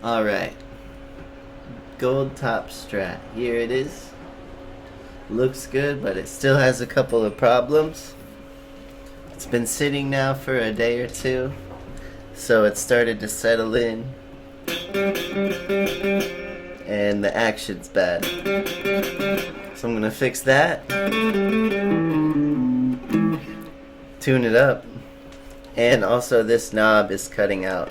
Alright, gold top strat. Here it is. Looks good, but it still has a couple of problems. It's been sitting now for a day or two, so it started to settle in, and the action's bad. So I'm gonna fix that, tune it up, and also this knob is cutting out.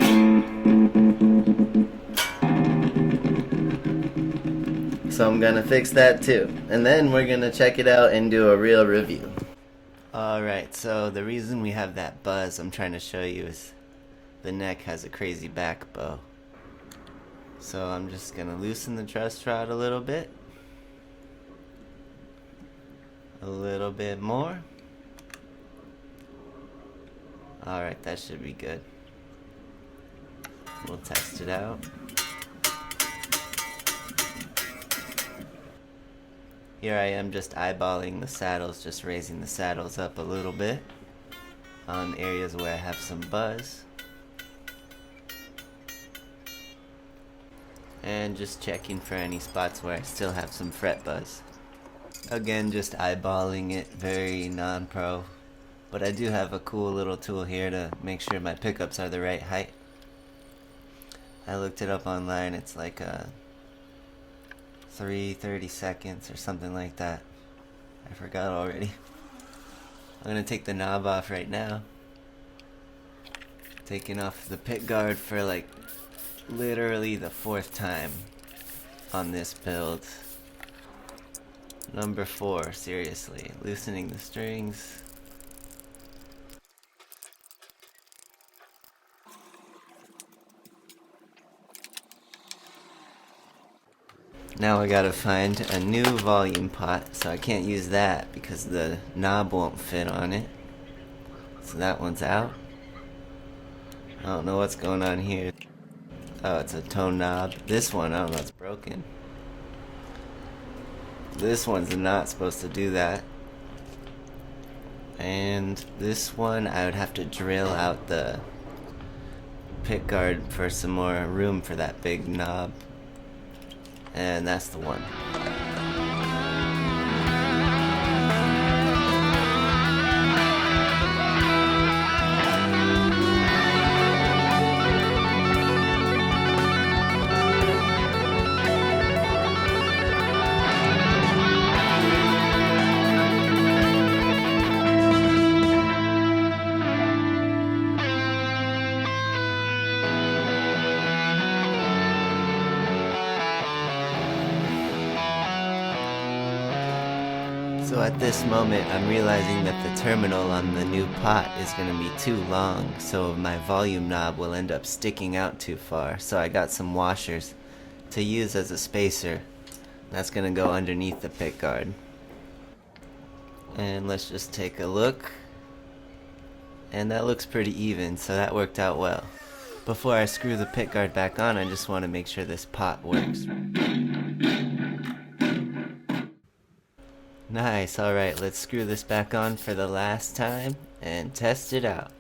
So I'm gonna fix that too. And then we're gonna check it out and do a real review. Alright, so the reason we have that buzz I'm trying to show you is the neck has a crazy back bow. So I'm just gonna loosen the truss rod a little bit. A little bit more. Alright, that should be good. We'll test it out. Here I am just eyeballing the saddles, just raising the saddles up a little bit on areas where I have some buzz. And just checking for any spots where I still have some fret buzz. Again, just eyeballing it, very non-pro. But I do have a cool little tool here to make sure my pickups are the right height. I looked it up online, it's like a 30 seconds or something like that. I forgot already. I'm gonna take the knob off right now. Taking off the pick guard for like literally the 4th time on this build. Number 4, seriously. Loosening the strings. Now I gotta find a new volume pot, so I can't use that because the knob won't fit on it. So that one's out. I don't know what's going on here. Oh, it's a tone knob. This one, I don't know, it's broken. This one's not supposed to do that. And this one, I would have to drill out the pick guard for some more room for that big knob. And that's the one. So at this moment, I'm realizing that the terminal on the new pot is going to be too long, so my volume knob will end up sticking out too far. So I got some washers to use as a spacer. That's going to go underneath the pick guard. And let's just take a look. And that looks pretty even, so that worked out well. Before I screw the pick guard back on, I just want to make sure this pot works. Nice, alright, let's screw this back on for the last time and test it out.